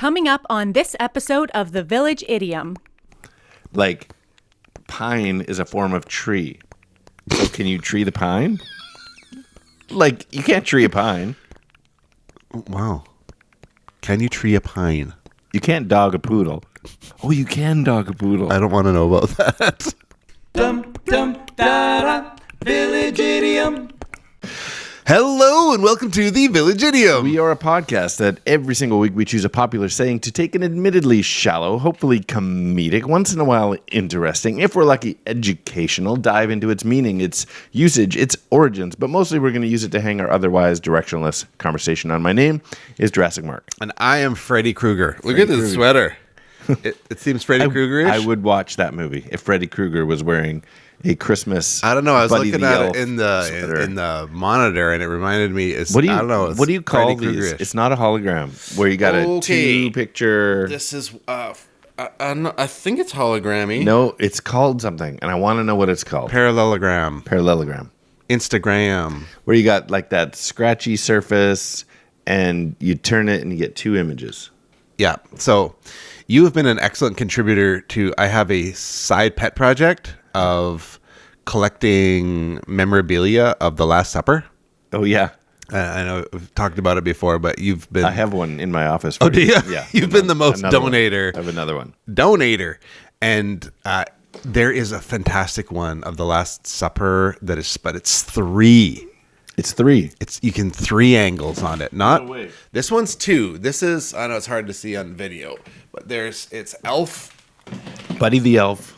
Coming up on this episode of the Village Idiom. Like, pine is a form of tree. So can you tree the pine? Like, you can't tree a pine. Wow. Can you tree a pine? You can't dog a poodle. Oh, you can dog a poodle. I don't want to know about that. Dum dum da da, Village Idiom. Hello and welcome to the Village Idiom. We are a podcast that every single week we choose a popular saying to take an admittedly shallow, hopefully comedic, once in a while interesting, if we're lucky, educational dive into its meaning, its usage, its origins, but mostly we're going to use it to hang our otherwise directionless conversation on. My name is Jurassic Mark. And I am Freddy Krueger. Look at this sweater. It seems Freddy Krueger-ish. I would watch that movie if Freddy Krueger was wearing a Christmas. I don't know. I was Buddy looking the at Elf it in sweater. the monitor, and it reminded me. What do you? I don't know. What do you call Freddy these? Krueger-ish. It's not a hologram where you got a two-picture. This is. I think it's hologrammy. No, it's called something, and I want to know what it's called. Parallelogram. Instagram. Where you got like that scratchy surface, and you turn it, and you get two images. Yeah. So, you have been an excellent contributor to. I have a side pet project of collecting memorabilia of the Last Supper. Oh yeah, I know we've talked about it before, but you've been. I have one in my office. Oh, do you? Yeah, You've been the most donator. I have another one. Donator, and there is a fantastic one of the Last Supper but it's three. It's three. You can three angles on it. Not No way. This one's two. This is, I know it's hard to see on video, but it's Elf, Buddy the Elf.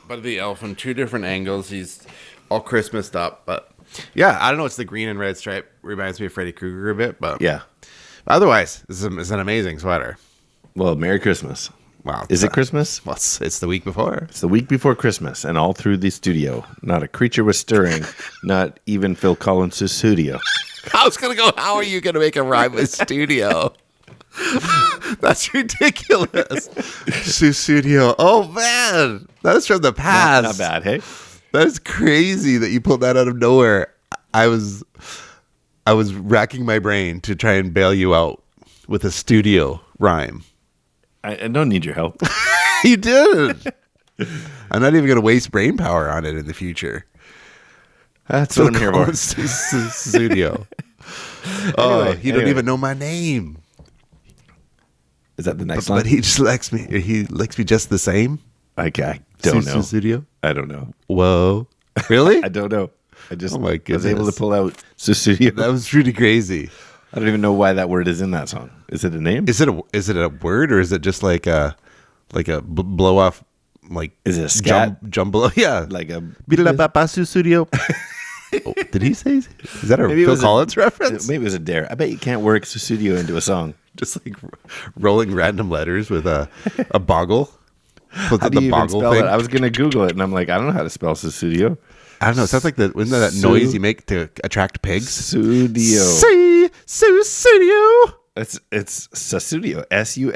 in two different angles. He's all Christmased up, but yeah, I don't know. It's the green and red stripe. Reminds me of Freddy Krueger a bit, but Yeah. Otherwise, it's an amazing sweater. Well, Merry Christmas. Wow. Is it Christmas? Well, it's the week before. It's the week before Christmas, and all through the studio, not a creature was stirring, not even Phil Collins' studio. I was gonna go. How are you gonna make a rhyme with studio? That's ridiculous. Studio. Oh man, that's from the past. Not bad, hey? That's crazy that you pulled that out of nowhere. I was racking my brain to try and bail you out with a studio rhyme. I don't need your help. You did. I'm not even gonna waste brain power on it in the future. That's what I'm here for. Studio. Oh, you don't even know my name. Is that the next But one? he just likes me. He likes me just the same. I don't know. Studio. I don't know. Whoa. Really? I don't know. I just Oh my was able to goodness. pull out studio. That was really crazy. I don't even know why that word is in that song. Is it a name? Is it a word, or is it just like a blow off, like, Is it a scat? jumble? Yeah, Like a studio. Oh, did he say? Is that a Maybe it Phil was Collins reference? Maybe it was a dare. I bet you can't work studio into a song. Just like rolling random letters with a boggle. Was How it do you the even boggle spell thing? it? I was gonna Google it, and I'm like, I don't know how to spell studio. I don't know. It sounds like isn't that noise you make to attract pigs? Studio. Studio. It's Sussudio. Sussudio.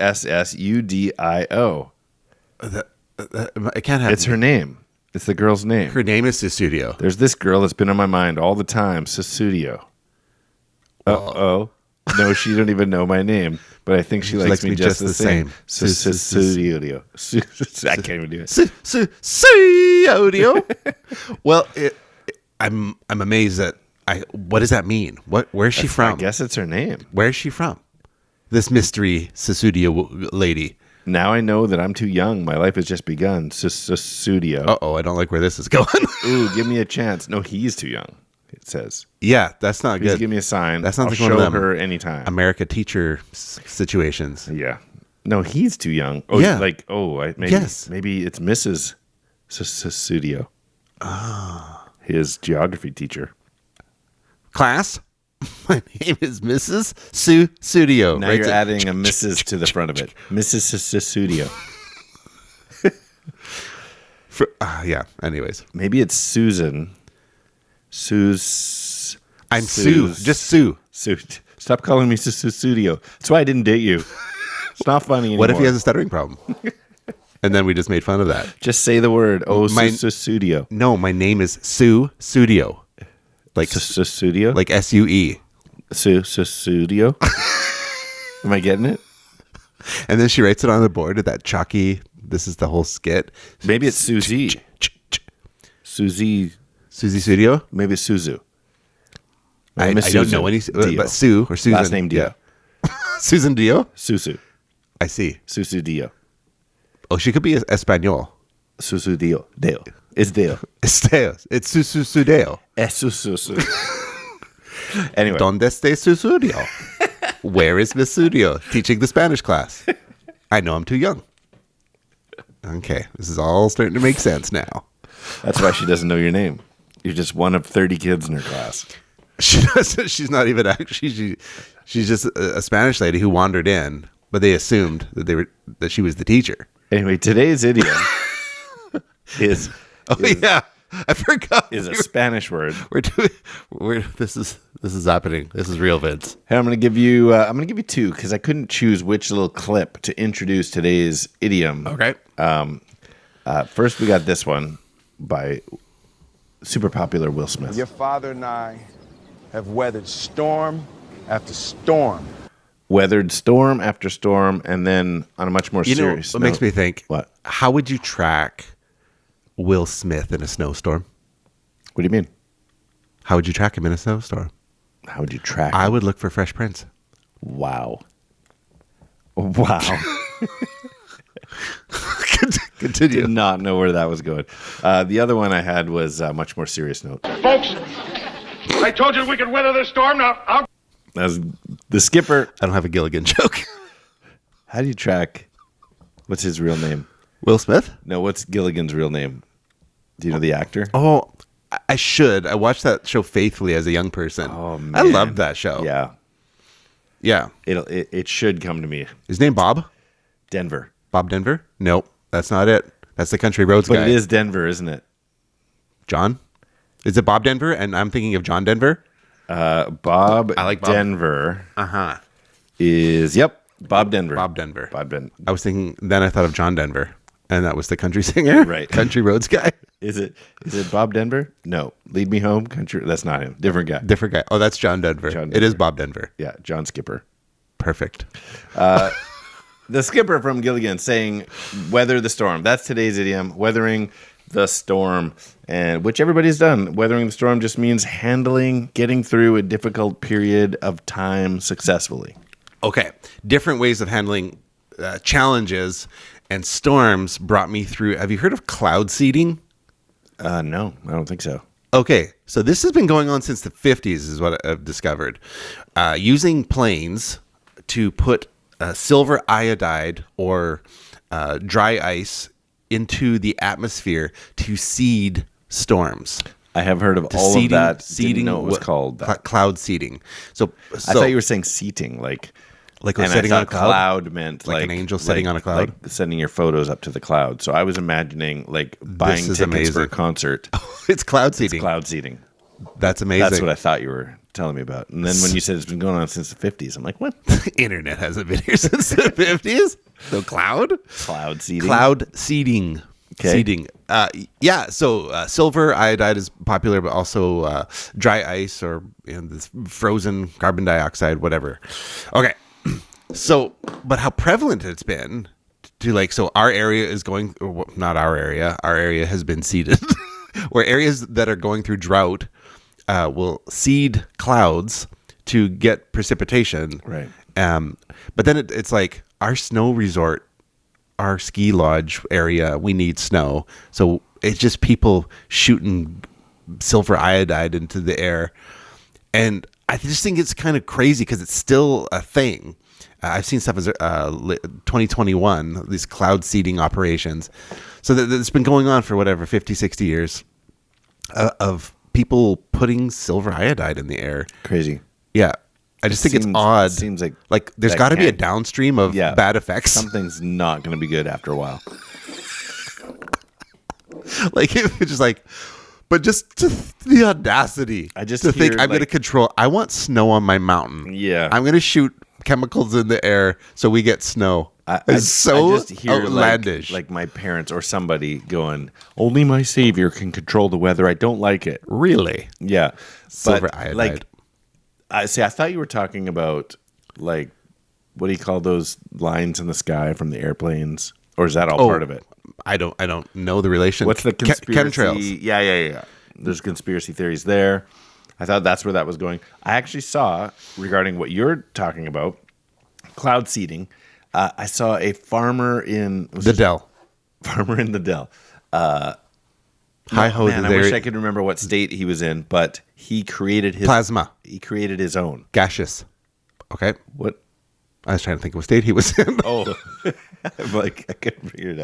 It can't have. It's her name. It's the girl's name. Her name is Studio. There's this girl that's been on my mind all the time. Sussudio. Uh-oh. No, she don't even know my name, but I think she likes me just the same. Sussudio. I can't even do it. Studio. Well, I'm amazed that what does that mean? Where's she from? I guess it's her name. Where's she from? This mystery Sussudio lady. Now I know that I'm too young. My life has just begun. Sussudio. Uh-oh, I don't like where this is going. Ooh, give me a chance. No, he's too young, it says. Yeah, that's not Please good. give me a sign. That sounds I'll like show one of them her anytime. America teacher situations. Yeah. No, he's too young. Oh, Yeah. Maybe, Yes. Maybe it's Mrs. Sussudio. His geography teacher. Class, my name is Mrs. Studio. Now you're adding a Mrs. to the front of it. Mrs. Sussudio. Yeah, anyways. Maybe it's Susan. I'm Sue. Just Sue. Sue. Stop calling me Sussudio. That's why I didn't date you. It's not funny anymore. What if he has a stuttering problem? And then we just made fun of that. Just say the word. Oh, Sussudio. No, my name is Sue Studio. Like Sussudio? like SUE. Sussudio? Am I getting it? And then she writes it on the board at that chalky. This is the whole skit. Maybe it's Susie. Susie. Susie Studio. Maybe it's Suzu. I don't know any, but Sue or Susan. Last name Dio. Yeah. Susan Dio. Susu. I see. Susu Dio. Oh, she could be Espanol. Susu Dio. Deo. It's Deo. It's Deo. It's Susu Deo. Es Susu. Anyway. Donde está su studio? Where is Miss Studio teaching the Spanish class? I know I'm too young. Okay, this is all starting to make sense now. That's why she doesn't know your name. You're just one of 30 kids in her class. She doesn't. She's not even actually. She's just a Spanish lady who wandered in, but they assumed that she was the teacher. Anyway, today's idiom is yeah, I forgot. Is a Spanish word. This is happening. This is real, Vince. Hey, I'm gonna give you two because I couldn't choose which little clip to introduce today's idiom. Okay. First, we got this one by super popular Will Smith. Your father and I have weathered storm after storm. Weathered storm after storm, and then on a much more serious note. What makes me think? What? How would you track Will Smith in a snowstorm? What do you mean? How would you track him in a snowstorm? How would you track I him? would look for Fresh Prince. Wow. Continue. Did not know where that was going. The other one I had was a much more serious note. Folks, I told you we could weather this storm. Now, That was the skipper. I don't have a Gilligan joke. How do you track? What's his real name? Will Smith? No, what's Gilligan's real name? Do you know the actor? Oh, I should. I watched that show faithfully as a young person. Oh, man. I loved that show. Yeah. Yeah. It should come to me. His name Bob? Denver. Bob Denver? Nope. That's not it. That's the Country Roads guy. But it is Denver, isn't it? John? Is it Bob Denver? And I'm thinking of John Denver? Bob I like Bob. Denver Uh-huh. is, Bob Denver. Bob Denver. Bob Denver. I was thinking, then I thought of John Denver. And that was the country singer? Right. Country Roads guy? Is it Bob Denver? No. Lead Me Home, Country. That's not him. Different guy. Different guy. Oh, that's John Denver. John It is Denver. Bob Denver. Yeah, John Skipper. Perfect. The skipper from Gilligan saying, weather the storm. That's today's idiom, weathering the storm, and which everybody's done. Weathering the storm just means getting through a difficult period of time successfully. Okay. Different ways of handling challenges and storms brought me through. Have you heard of cloud seeding? No, I don't think so. Okay, so this has been going on since the 50s is what I've discovered. Using planes to put silver iodide or dry ice into the atmosphere to seed storms. I have heard of all Seeding, of that. seeding, Didn't know it was called that. Cloud seeding. So I thought you were saying seating, like we're and sitting I on a thought cloud? meant Like an angel sitting on a cloud? like sending your photos up to the cloud. So I was imagining like buying is tickets for a amazing. concert. It's cloud seeding. Cloud seating. That's amazing. That's what I thought you were telling me about. And then when you said it's been going on since the 50s, I'm like, what? Internet hasn't been here since the 50s. So cloud? Cloud seeding? Cloud seeding. Okay. Seeding. So silver iodide is popular, but also dry ice or this frozen carbon dioxide, whatever. Okay. So, but how prevalent it's been so our area is going, not our area has been seeded, where areas that are going through drought will seed clouds to get precipitation. Right. But then it's like our snow resort, our ski lodge area, we need snow. So it's just people shooting silver iodide into the air. And I just think it's kind of crazy because it's still a thing. I've seen stuff as 2021, these cloud seeding operations. So it's been going on for 50, 60 years of people putting silver iodide in the air. Crazy. Yeah. I just think it's odd. Seems like there's that got to be a can't- downstream of bad effects. Something's not going to be good after a while. Like it's just like, but just to the audacity. I just to think hear, I'm going to control. I want snow on my mountain. Yeah. I'm going to shoot chemicals in the air so we get snow. It's so I just hear outlandish. like my parents or somebody going, only my savior can control the weather. I don't like it. Really? Yeah. Silver but iodide. like, I thought you were talking about like what do you call those lines in the sky from the airplanes? Or is that all part of it? I don't know the relation. What's the conspiracy? Chemtrails. Yeah. There's conspiracy theories there. I thought that's where that was going. I actually saw, regarding what you're talking about, cloud seeding. I saw a farmer in The Dell. Farmer in the Dell. Hi-ho, Man, I wish I could remember what state he was in, but he created his Plasma. He created his own. Gaseous. Okay. What? I was trying to think of what state he was in. Oh, I'm like, I couldn't figure it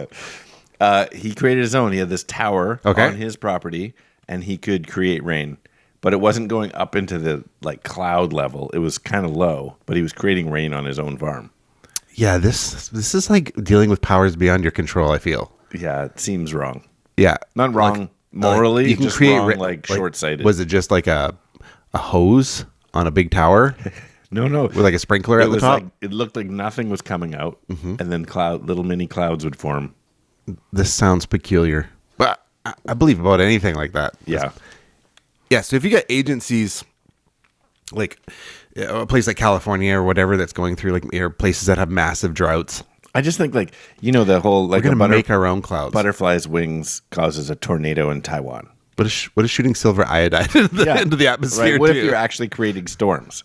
out. He created his own. He had this tower on his property, and he could create rain. But it wasn't going up into the cloud level. It was kind of low, but he was creating rain on his own farm. Yeah, this is like dealing with powers beyond your control, I feel. Yeah, it seems wrong. Yeah. Not wrong morally, you can just create wrong, short-sighted. Was it just like a hose on a big tower? No. With like a sprinkler at the top? It looked like nothing was coming out, and then little mini clouds would form. This sounds peculiar. But I believe about anything like that. Yeah. Yeah, so if you got agencies like a place like California or whatever that's going through or places that have massive droughts. I just think the whole We're going to make our own clouds. Butterfly's wings causes a tornado in Taiwan. What is shooting silver iodide into the atmosphere? Right. What too? if you're actually creating storms?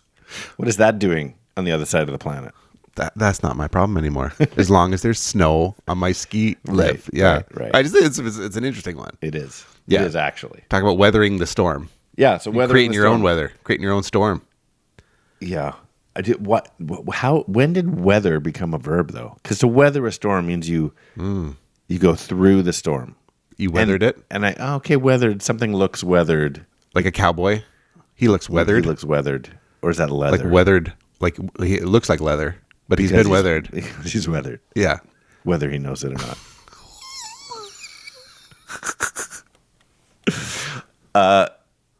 What is that doing on the other side of the planet? That's not my problem anymore. As long as there's snow on my ski lift. Yeah. Right. I just think it's an interesting one. It is. Yeah. It is actually. Talk about weathering the storm. Yeah. So creating your own weather, creating your own storm. Yeah. I did what? How? When did weather become a verb though? Because to weather a storm means you go through the storm. You weathered it, and weathered. Something looks weathered. Like a cowboy. He looks weathered. He looks weathered, or is that leather? Like weathered. It looks like leather, but he's been weathered. He's weathered. Yeah. Whether he knows it or not.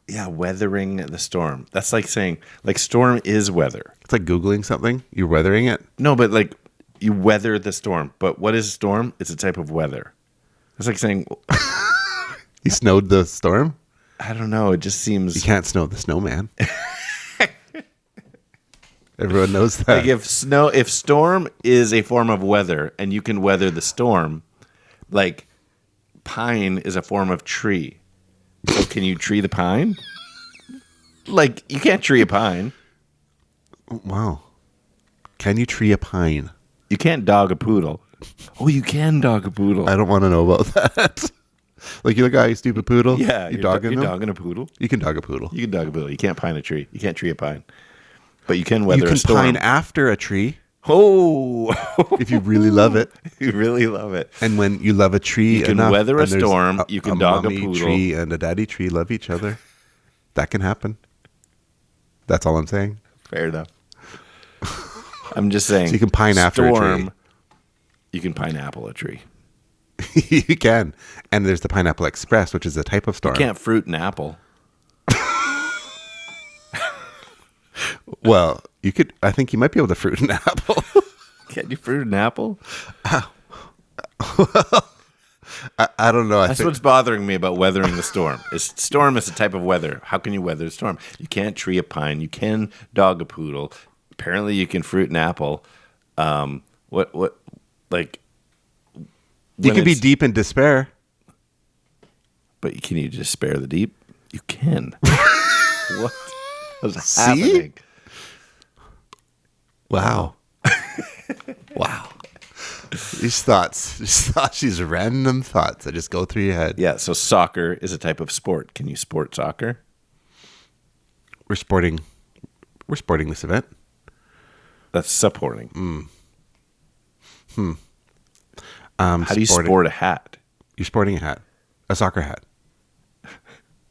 Yeah, weathering the storm. That's like saying, storm is weather. It's like Googling something. You're weathering it? No, but you weather the storm. But what is storm? It's a type of weather. It's like saying... You snowed the storm? I don't know. It just seems... You can't snow the snowman. Everyone knows that. If storm is a form of weather and you can weather the storm, pine is a form of tree. So can you tree the pine? You can't tree a pine. Wow. Can you tree a pine? You can't dog a poodle. Oh, you can dog a poodle. I don't want to know about that. You look at you stupid poodle. Yeah, you're dogging a poodle. You can dog a poodle. You can dog a poodle. You can't pine a tree. You can't tree a pine. But you can weather a storm. You can pine after a tree. Oh, if you really love it. You really love it. And when you love a tree, you can weather a storm. You can dog a poodle. Tree and a daddy tree love each other. That can happen. That's all I'm saying. Fair enough. I'm just saying. So you can pine after a tree. You can pineapple a tree. You can. And there's the Pineapple Express, which is a type of storm. You can't fruit an apple. Well, you could. I think you might be able to fruit an apple. Can you fruit an apple? I don't know. That's what's bothering me about weathering the storm. Storm is a type of weather. How can you weather a storm? You can't tree a pine. You can dog a poodle. Apparently, you can fruit an apple. You can be deep in despair. But can you just spare the deep? You can. What? What's See? happening? Wow. Wow. These thoughts, these random thoughts that just go through your head. Yeah, so soccer is a type of sport. Can you sport soccer? We're sporting this event. That's supporting. How do you sport a hat? You're sporting a hat. A soccer hat.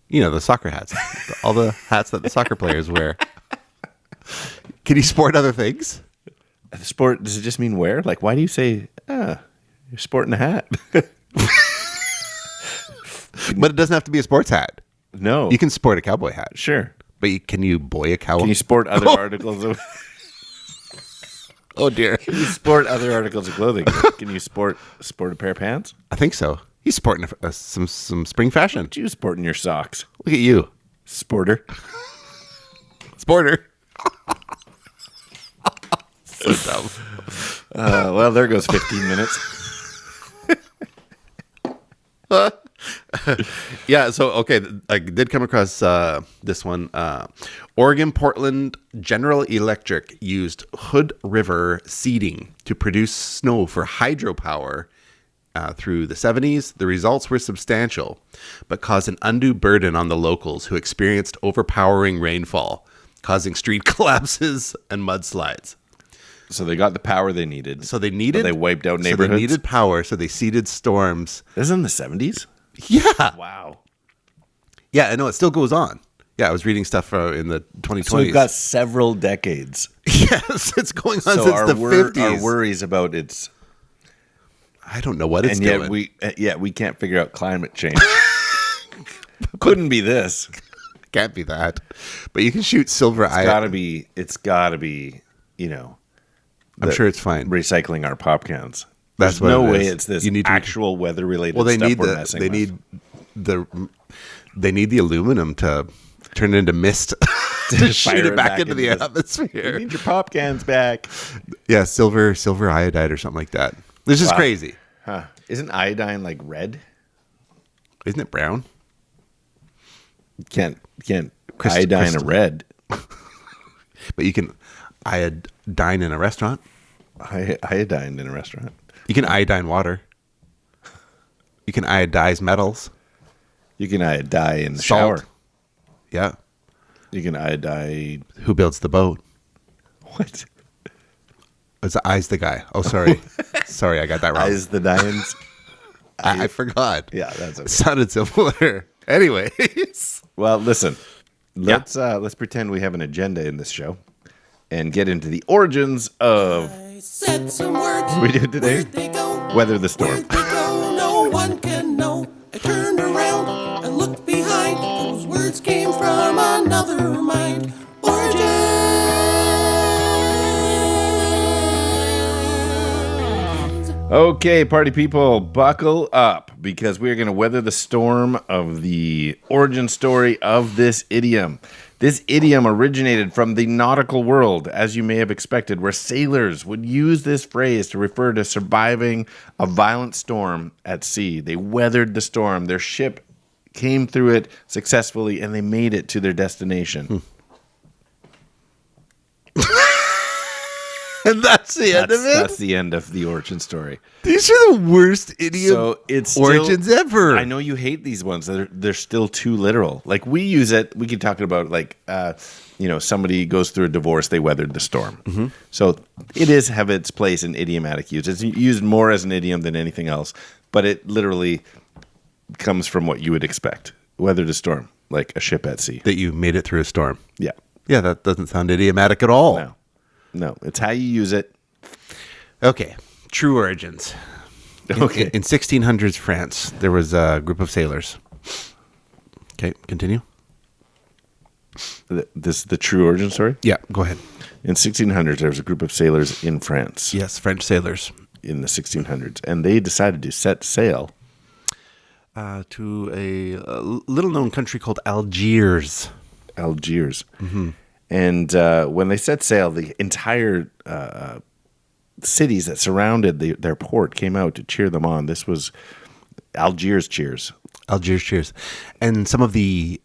You know, the soccer hats. All the hats that the soccer players wear. Can you sport other things? Sport, does it just mean wear? Why do you say, you're sporting a hat? But it doesn't have to be a sports hat. No. You can sport a cowboy hat. Sure. But can you boy a cowboy? Can you sport other articles of... Oh, dear. Can you sport other articles of clothing? Can you sport a pair of pants? I think so. He's sporting some spring fashion. What are you sporting your socks? Look at you. Sporter. Sporter. So dumb. Well, there goes 15 minutes. Yeah, so okay, I did come across this one. Oregon Portland General Electric used Hood River seeding to produce snow for hydropower through the 70s. The results were substantial, but caused an undue burden on the locals who experienced overpowering rainfall, causing street collapses and mudslides. So they got the power they needed. But they wiped out neighborhoods. So they needed power, so they seeded storms. This is in the 70s? Yeah. Wow. Yeah, I know. It still goes on. Yeah, I was reading stuff in the 2020s. So we've got several decades. Yes, it's going on So since the 50s. Our worries about its... I don't know what it's and yet doing. we can't figure out climate change. Couldn't be this. Can't be that. But you can shoot silver iodide. It's gotta be, you know... I'm sure it's fine. Recycling our pop cans. That's There's what no it way is. it's this You need to- actual weather-related Well, they stuff need we're messing with. they need the aluminum to turn it into mist to shoot fire it back into the this. atmosphere. You need your pop cans back. Yeah, silver iodide or something like that. This is crazy. Huh. Isn't iodine like red? Isn't it brown? You can't iodine a red. But you can iodine in a restaurant. Iodine in a restaurant. You can iodine water. You can iodize metals. You can iodine in the Salt. shower. Yeah. You can iodine. Who builds the boat? What? It's Eyes the guy. Oh, sorry. Sorry, I got that wrong. Eyes the Dians. I forgot. Yeah, that's okay. It sounded similar. Anyways. Well, listen. Let's pretend we have an agenda in this show and get into the origins of Said some words. we do today. Where'd they go? Weather.The.Storm. Where'd they go? No one can know. I turned around and looked behind. Those words came from another mind. Origins. Okay, party people, buckle up because we are going to weather the storm of the origin story of this idiom. This idiom originated from the nautical world, as you may have expected, where sailors would use this phrase to refer to surviving a violent storm at sea. They weathered the storm. Their ship came through it successfully, and they made it to their destination. And that's the end of it? That's the end of the origin story. These are the worst idiom So it's origins still, ever. I know you hate these ones. They're still too literal. Like we use it. We keep talking about like, somebody goes through a divorce. They weathered the storm. Mm-hmm. So it is have its place in idiomatic use. It's used more as an idiom than anything else. But it literally comes from what you would expect. Weathered a storm, like a ship at sea. That you made it through a storm. Yeah. Yeah, that doesn't sound idiomatic at all. No. It's how you use it. Okay, true origins. Okay. In 1600s France, there was a group of sailors. Okay, continue. This is the true origin story? Yeah, go ahead. In 1600s, there was a group of sailors in France. Yes, French sailors. In the 1600s. And they decided to set sail To a little-known country called Algiers. Mm-hmm. And when they set sail, the entire cities that surrounded their port came out to cheer them on. This was Algiers cheers. Algiers cheers. And some of the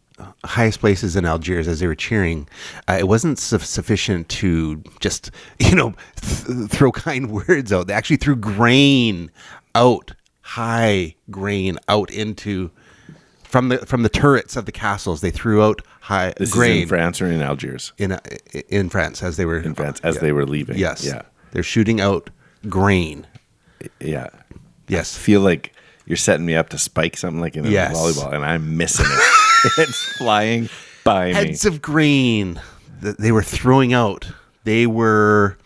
highest places in Algiers, as they were cheering, it wasn't sufficient to just, throw kind words out. They actually threw grain out, high grain out into... From the turrets of the castles, they threw out This grain. is in France or in Algiers? In France, as they were they were leaving. Yes. Yeah. They're shooting out grain. Yeah. Yes. I feel like you're setting me up to spike something like in a volleyball, and I'm missing it. It's flying by me. Heads of grain that they were throwing out. They were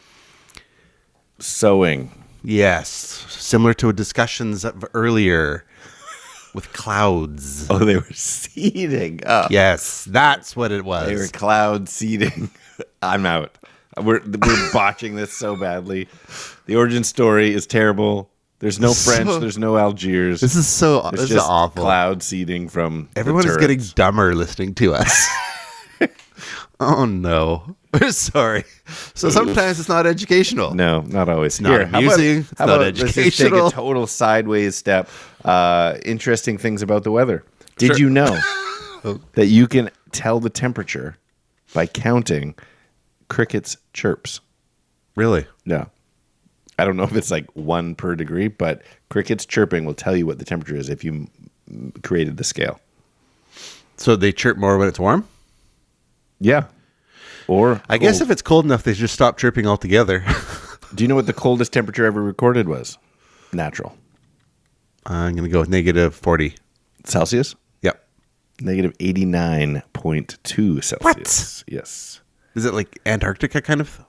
sowing. Yes. Similar to discussions of earlier. With clouds. Oh, they were seeding. Oh. Yes, that's what it was. They were cloud seeding. I'm out. We're botching this so badly. The origin story is terrible. There's no French. There's no Algiers. This is awful. Cloud seeding from everyone is getting dumber listening to us. Oh no. Sorry. So sometimes it's not educational. No, not always. not amusing, it's not let's just take educational. a total sideways step. Interesting things about the weather. Did Sure. you know that you can tell the temperature by counting crickets' chirps? Really? Yeah. I don't know if it's like 1 per degree, but crickets chirping will tell you what the temperature is if you created the scale. So they chirp more when it's warm? Yeah. Or I guess if it's cold enough, they just stop chirping altogether. Do you know what the coldest temperature ever recorded was? Natural. I'm going to go with -40. Celsius? Yep. Negative 89.2 Celsius. What? Yes. Is it like Antarctica kind of?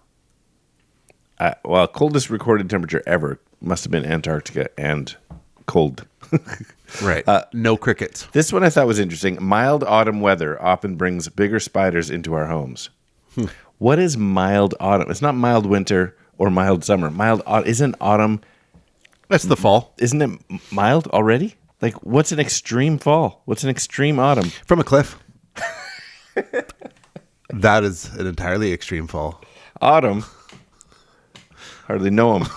Well, coldest recorded temperature ever must have been Antarctica and cold. Right. No crickets. This one I thought was interesting. Mild autumn weather often brings bigger spiders into our homes. What is mild autumn? It's not mild winter or mild summer. Mild isn't autumn? That's the fall. Isn't it mild already? Like, what's an extreme fall? What's an extreme autumn? From a cliff. That is an entirely extreme fall. Autumn. Hardly know them.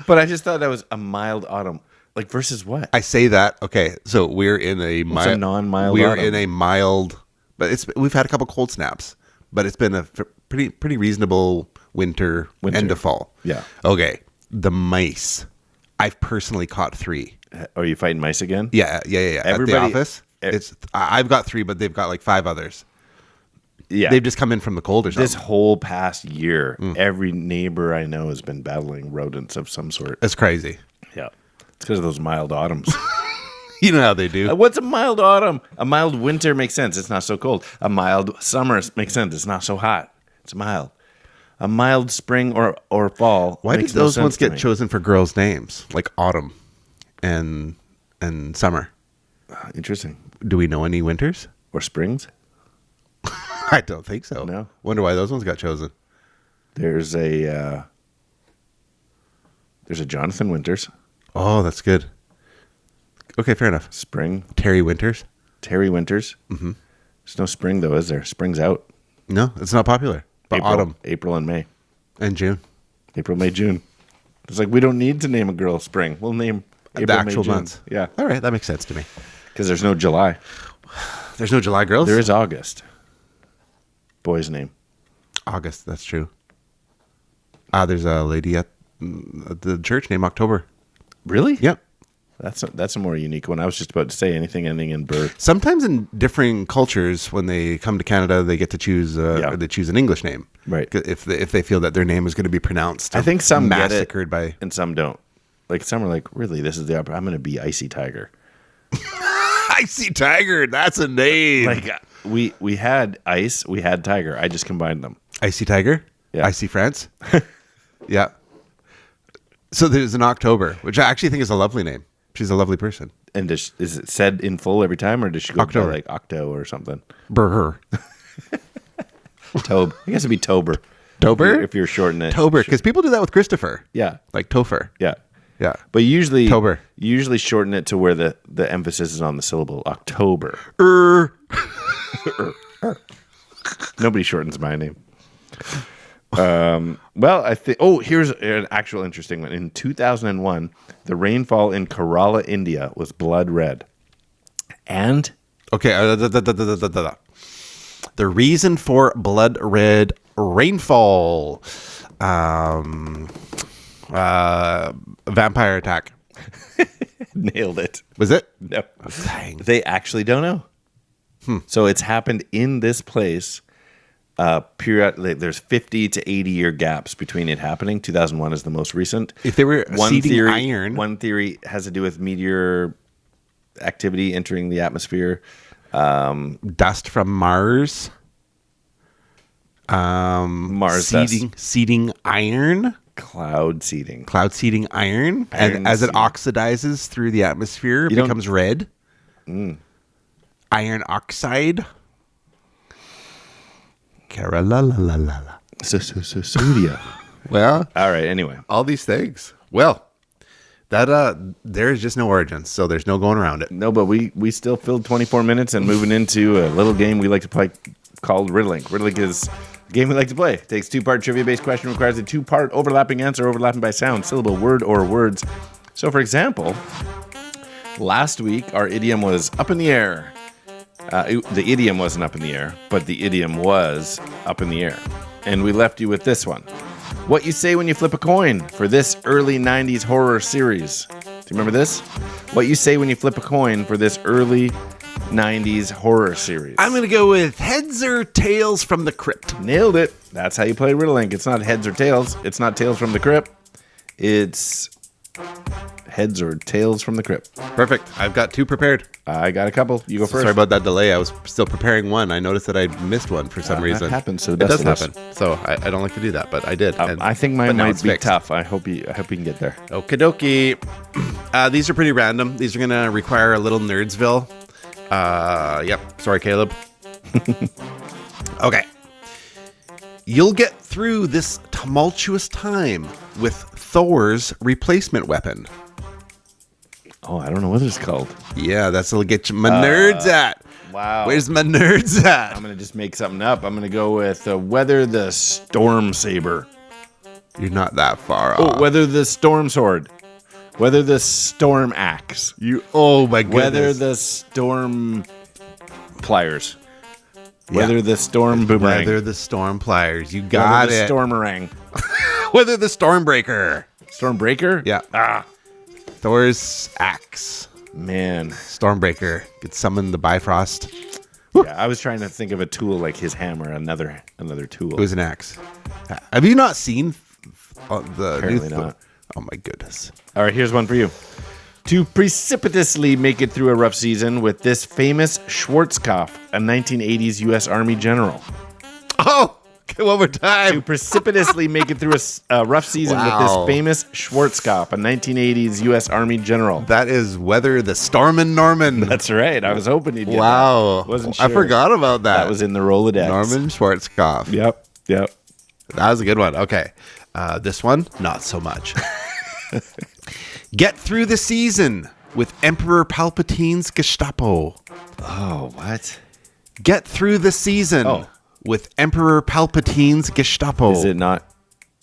But I just thought that was a mild autumn. Like, versus what? I say that. Okay, so we're in a What's a non-mild We're autumn? in a mild, but we've had a couple cold snaps, but it's been a pretty reasonable winter end of fall. Yeah. Okay, the mice. I've personally caught 3. Are you fighting mice again? Yeah. At Everybody- the office, I've got 3, but they've got like 5 others. Yeah. They've just come in from the cold or something. This whole past year, every neighbor I know has been battling rodents of some sort. It's crazy. Yeah. It's because of those mild autumns. You know how they do. What's a mild autumn? A mild winter makes sense. It's not so cold. A mild summer makes sense. It's not so hot. It's mild. A mild spring or fall. Why did makes no those sense ones to get me. chosen for girls' names, like autumn and summer? Interesting. Do we know any winters? Or springs? I don't think so. No. Wonder why those ones got chosen. There's a Jonathan Winters. Oh, that's good. Okay, fair enough. Spring. Terry Winters? Terry Winters. Mm-hmm. There's no spring though, is there? Spring's out. No, it's not popular. But autumn April and May. and June. April, May, June. It's like we don't need to name a girl spring. We'll name April, The actual May, June. months. Yeah. All right, that makes sense to me. Because there's no July. There's no July girls? There is August. Boy's name. August, that's true. There's a lady at the church named October. Really? Yep. That's a more unique one. I was just about to say anything ending in bird. Sometimes in differing cultures, when they come to Canada, they get to choose or they choose an English name, Right. If they feel that their name is going to be pronounced. I think some massacred get it, by and some don't. Like some are like, really, this is the I'm going to be Icy Tiger. Icy Tiger. That's a name. Like we had Ice, we had Tiger. I just combined them. Icy Tiger. Yeah. Icy France. Yeah. So there's an October, which I actually think is a lovely name. She's a lovely person. And is it said in full every time, or does she go October. by like Octo or something? Burr. Tobe. I guess it'd be Tober. Tober? If you're shortening it. Tober, because people do that with Christopher. Yeah. Like Topher. Yeah. Yeah. But usually, Tober. you usually shorten it to where the emphasis is on the syllable. October. Nobody shortens my name. Well, I think. Oh, here's an actual interesting one. In 2001, the rainfall in Kerala, India, was blood red. And Okay. The reason for blood red rainfall. Vampire attack. nailed it. Was it? No, Dang. they actually don't know. So it's happened in this place. Period. There's 50 to 80 year gaps between it happening. 2001 is the most recent. If they were seeding iron. One theory has to do with meteor activity entering the atmosphere. Dust from Mars. Mars seeding iron. Cloud seeding. Cloud seeding iron. Iron And as it seed. oxidizes through the atmosphere, it You don't- becomes red. Iron oxide. Kerala. Sodia. Well, All right. Anyway, all these things. Well, that there's just no origins, so there's no going around it. no, but we still filled 24 minutes and moving into a little game we like to play called Riddlink. Riddlink is a game we like to play. It takes two-part trivia-based question, requires a two-part overlapping answer, overlapping by sound, syllable, word, or words. So, for example, last week our idiom was up in the air. The idiom wasn't up in the air, but the idiom was up in the air. And we left you with this one. What you say when you flip a coin for this early 90s horror series. Do you remember this? What you say when you flip a coin for this early 90s horror series. I'm going to go with heads or tails from the crypt. Nailed it. That's how you play Riddlink. It's not heads or tails. It's not tails from the crypt. It's heads or tails from the crypt. Perfect. I've got two prepared. I got a couple. You go first. Sorry about that delay. I was still preparing one. I noticed that I missed one for some reason. That happens. So it does happen. So I don't like to do that, but I did. I think mine might be tough. I hope you can get there. Okie dokie. These are pretty random. These are going to require a little Nerdsville. Yep. Sorry, Caleb. Okay. You'll get through this tumultuous time with Thor's replacement weapon. Oh, I don't know what it's called. Yeah, that's what'll get you my nerds at. Wow. Where's my nerds at? I'm going to just make something up. I'm going to go with Weather.The.Storm saber. You're not that far off. Oh, Weather.The.Storm sword. Weather.The.Storm axe. Oh my goodness. Weather.The.Storm pliers. Weather.The.Storm boomerang. Weather.The.Storm pliers. You got it. Weather.The.Stormerang. Weather.The.Stormbreaker. Stormbreaker? Yeah. Thor's axe. Man. Stormbreaker. Could summon the Bifrost. Yeah, I was trying to think of a tool like his hammer, another tool. It was an axe. Have you not seen the Apparently new not. Oh my goodness. All right, here's one for you. To precipitously make it through a rough season with this famous Schwarzkopf, a 1980s U.S. Army general. Oh, okay, one more To time. precipitously make it through a rough season with this famous Schwarzkopf, a 1980s U.S. Army general. That is Weather.The.Stormin' Norman. That's right. I was hoping you'd get Wow. that. Wasn't sure. I forgot about that. That was in the Rolodex. Norman Schwarzkopf. Yep. That was a good one. Okay. This one, not so much. Get through the season with Emperor Palpatine's Gestapo. Oh, what? Get through the season with Emperor Palpatine's Gestapo. Is it not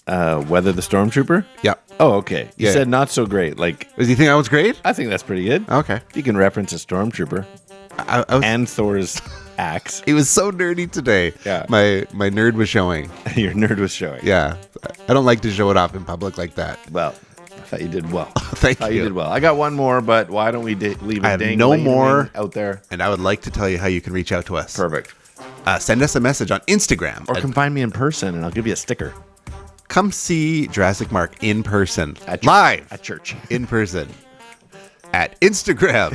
Weather the Stormtrooper? Yeah. Oh, okay. You Yeah. said not so great. Like, Does you think that was great? I think that's pretty good. Okay. You can reference a Stormtrooper I was, and Thor's axe. it was so nerdy today. Yeah. My nerd was showing. Your nerd was showing. Yeah. I don't like to show it off in public like that. Well, I thought you did well. Thank you. You did well. I got one more, but why don't we leave I it have dangling no more out there? And I would like to tell you how you can reach out to us. Perfect. Send us a message on Instagram. Or come find me in person, and I'll give you a sticker. Come see Jurassic Mark in person. At Live. At church. In person. At Instagram.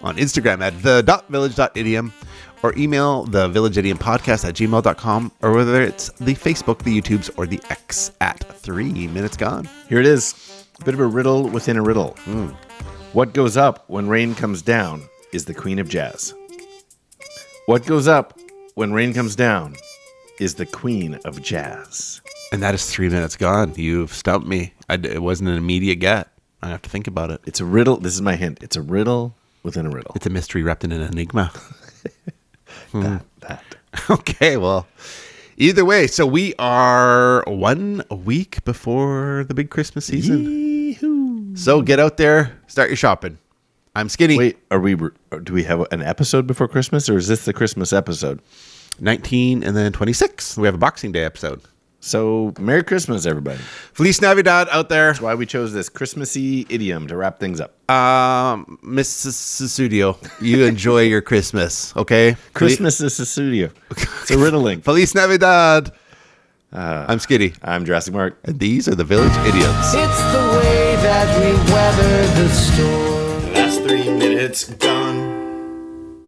On Instagram at the.village.idiom. Or email thevillageidiompodcast at gmail.com. Or whether it's the Facebook, the YouTubes, or the X at 3 Minutes Gone. Here it is. A bit of a riddle within a riddle. What goes up when rain comes down is the queen of jazz. What goes up when rain comes down is the queen of jazz. And that is 3 minutes gone. You've stumped me. It wasn't an immediate get. I have to think about it. It's a riddle. This is my hint. It's a riddle within a riddle. It's a mystery wrapped in an enigma. That. Okay, well, either way, so we are 1 week before the big Christmas season. Yee-hoo. So get out there, start your shopping. I'm Skinny. Wait, do we have an episode before Christmas, or is this the Christmas episode? 19 and then 26. We have a Boxing Day episode. So, Merry Christmas, everybody. Feliz Navidad out there. That's why we chose this Christmassy idiom to wrap things up. Mrs. Studio, you enjoy your Christmas, okay? Christmas is a studio. It's a riddling. Feliz Navidad. I'm Skitty. I'm Jurassic Mark. And these are the Village Idioms. It's the way that we weather the storm. Last 3 minutes gone.